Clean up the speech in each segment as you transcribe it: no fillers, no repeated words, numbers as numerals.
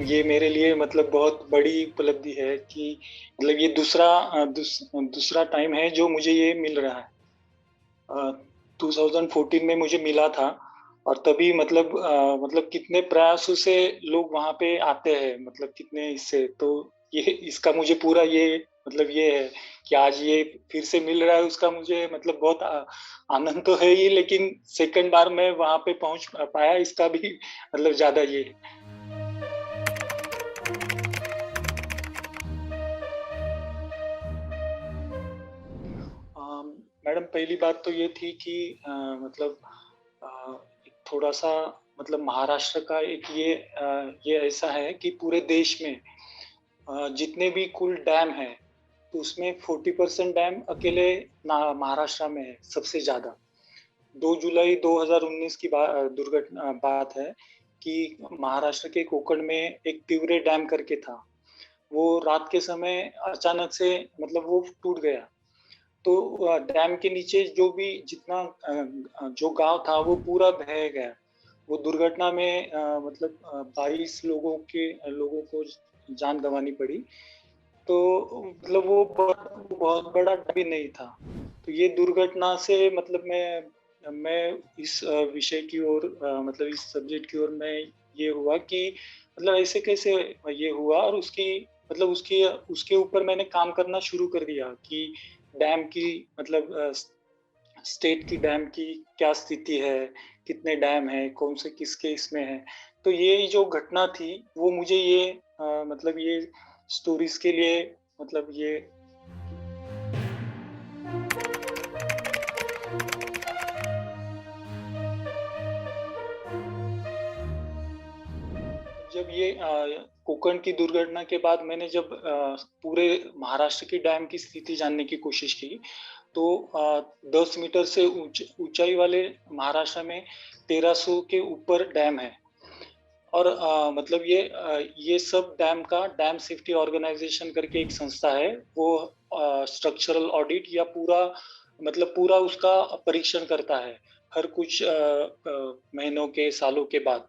ये मेरे लिए मतलब बहुत बड़ी उपलब्धि है कि मतलब ये दूसरा टाइम है जो मुझे ये मिल रहा है। अ, 2014 में मुझे मिला था और तभी मतलब कितने प्रयासों से लोग वहाँ पे आते हैं, मतलब कितने इससे तो ये इसका मुझे पूरा ये मतलब ये है कि आज ये फिर से मिल रहा है, उसका मुझे मतलब बहुत आनंद तो है ही, लेकिन सेकंड बार मैं वहाँ पे पहुँच पाया इसका भी मतलब ज़्यादा ये है। मैडम पहली बात तो ये थी कि मतलब एक थोड़ा-सा मतलब महाराष्ट्र का एक ये ऐसा है कि पूरे देश में जितने भी कुल डैम हैं, तो उसमें 40% डैम अकेले ना महाराष्ट्र में है, सबसे ज़्यादा। 2 जुलाई 2019 की बात है कि महाराष्ट्र के कोकण में एक तिवरे डैम करके था। वो रात के समय अचानक से मतलब वो टूट गया। तो डैम के नीचे जो भी जो गाँव था वो पूरा बह गया। वो दुर्घटना में 22 लोगों को जान गँवानी पड़ी। तो मतलब वो बहुत बड़ा भी नहीं था। तो ये दुर्घटना से मतलब मैं इस विषय की ओर मतलब इस सब्जेक्ट की ओर मैं ये हुआ कि मतलब ऐसे कैसे ये हुआ और उसकी उसके ऊपर मैंने काम करना शुरू कर दिया कि डैम की मतलब स्टेट की डैम की क्या स्थिति है, कितने डैम हैं, कौन से किसके इसमें हैं। तो ये जो घटना थी वो मुझे मतलब ये स्टोरीज़ के लिए मतलब ये जब ये कोकण की दुर्घटना के बाद मैंने जब पूरे महाराष्ट्र की डैम की स्थिति जानने की कोशिश की, तो 10 मीटर से ऊँचाई वाले महाराष्ट्र में 1300 के ऊपर डैम है। और ये सब डैम सेफ्टी ऑर्गेनाइज़ेशन करके एक संस्था है, वो स्ट्रक्चरल ऑडिट या पूरा उसका परीक्षण करता है, हर कुछ महीनों के, सालों के बाद।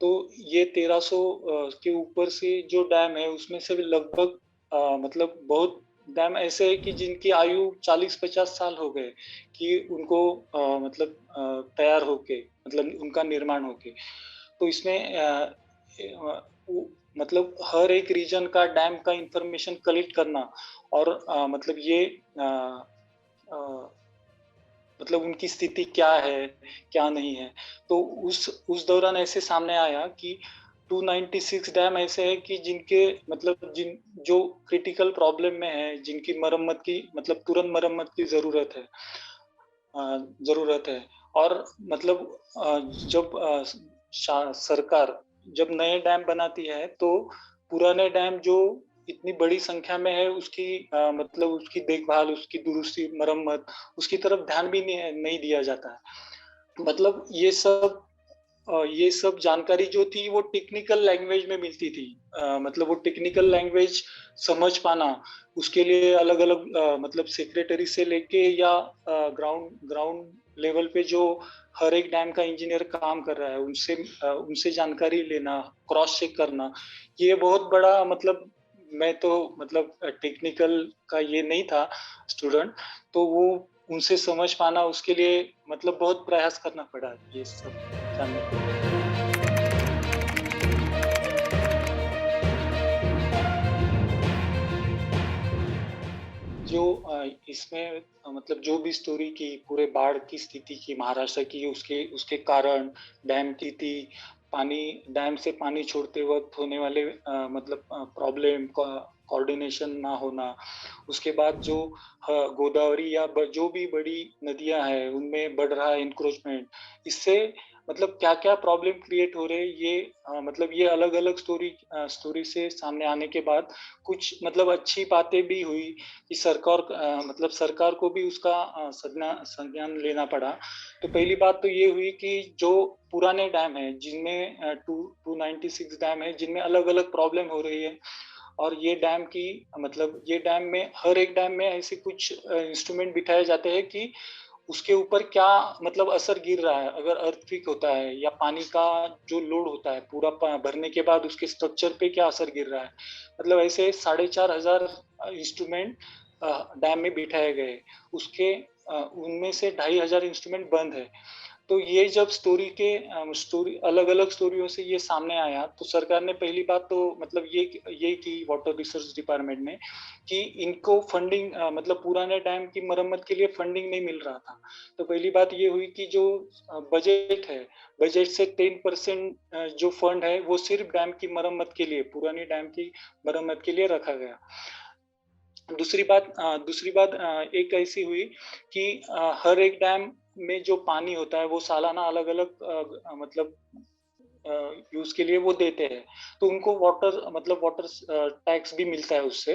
तो ये 1300 के ऊपर से जो डैम है, उसमें से भी लगभग मतलब बहुत डैम ऐसे हैं कि जिनकी आयु 40-50 साल हो गए कि उनको तैयार होके मतलब उनका निर्माण होके। तो इसमें वो मतलब हर एक रीजन का डैम का इंफॉर्मेशन कलेक्ट करना और अ, अ, मतलब उनकी स्थिति क्या है, क्या नहीं है। तो उस दौरान ऐसे सामने आया कि 296 डैम ऐसे हैं कि जिनके मतलब जिन जो क्रिटिकल प्रॉब्लम में हैं, जिनकी मरम्मत की मतलब तुरंत मरम्मत की ज़रूरत है। और मतलब जब सरकार जब नए डैम बनाती है, तो पुराने डैम जो इतनी बड़ी संख्या में है, उसकी देखभाल, उसकी दुरुस्ती, मरम्मत, उसकी तरफ ध्यान भी नहीं दिया जाता है। मतलब ये सब जानकारी जो थी वो टेक्निकल लैंग्वेज में मिलती थी। मतलब वो टेक्निकल लैंग्वेज समझ पाना, उसके लिए अलग-अलग मतलब सेक्रेटरी से लेके या ग्राउंड ग्राउंड लेवल पे जो हर एक डैम का इंजीनियर काम कर रहा है, उनसे जानकारी लेना, क्रॉस चेक करना, ये बहुत बड़ा मतलब मैं तो मतलब टेक्निकल का ये नहीं था स्टूडेंट, तो वो उनसे समझ पाना उसके लिए मतलब बहुत प्रयास करना पड़ा ये सब जानने के लिए। इसमें मतलब जो भी स्टोरी की पूरे बाढ़ की स्थिति की महाराष्ट्र की उसके उसके कारण डैम की थी, पानी डैम से पानी छोड़ते वक़्त होने वाले प्रॉब्लम का कोऑर्डिनेशन ना होना, उसके बाद जो गोदावरी या जो भी बड़ी नदियाँ हैं, उनमें बढ़ रहा है एन्क्रोचमेंट, इससे मतलब क्या-क्या प्रॉब्लम क्रिएट हो रहे हैं मतलब ये अलग-अलग स्टोरी से सामने आने के बाद कुछ मतलब अच्छी बातें भी हुई कि सरकार को भी उसका संज्ञान लेना पड़ा। तो पहली बात तो ये हुई कि जो पुराने डैम हैं, जिनमें 296 डैम हैं, जिनमें अलग-अलग प्रॉब्लम हो रही है और ये डैम में हर एक डैम में ऐसे कुछ इंस्ट्रूमेंट बिठाए जाते हैं कि उसके ऊपर क्या मतलब असर गिर रहा है, अगर अर्थक्वेक होता है या पानी का जो लोड होता है पूरा भरने के बाद उसके स्ट्रक्चर पे क्या असर गिर रहा है। मतलब ऐसे 4,500 इंस्ट्रूमेंट डैम में बिठाए गए। उसके उनमें से 2,500 इंस्ट्रूमेंट बंद है। तो ये जब स्टोरी अलग-अलग स्टोरियों से ये सामने आया, तो सरकार ने पहली बात तो मतलब ये की वाटर रिसोर्स डिपार्टमेंट ने कि इनको फंडिंग मतलब पुराने डैम की मरम्मत के लिए फंडिंग नहीं मिल रहा था। तो पहली बात ये हुई कि जो बजट है, बजट से 10% जो फंड है, वो सिर्फ़ डैम की मरम्मत के लिए, पुरानी डैम की मरम्मत के लिए रखा गया। दूसरी बात एक ऐसी हुई कि हर एक डैम में जो पानी होता है वो सालाना अलग-अलग मतलब यूज़ के लिए वो देते हैं। तो उनको वाटर टैक्स भी मिलता है उससे।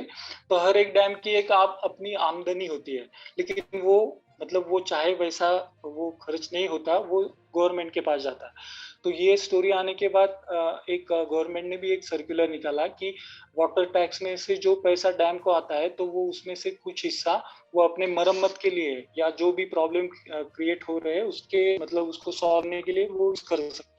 तो हर एक डैम की एक आप अपनी आमदनी होती है। लेकिन वो चाहे वैसा वो खर्च नहीं होता, वो गवर्नमेंट के पास जाता है। तो ये स्टोरी आने के बाद एक गवर्नमेंट ने भी एक सर्कुलर निकाला कि वाटर टैक्स में से जो पैसा डैम को आता है, तो वो उसमें से कुछ हिस्सा वो अपने मरम्मत के लिए या जो भी प्रॉब्लम क्रिएट हो रहे हैं उसके मतलब उसको सॉल्व करने के लिए वो यूज़ कर सकते हैं।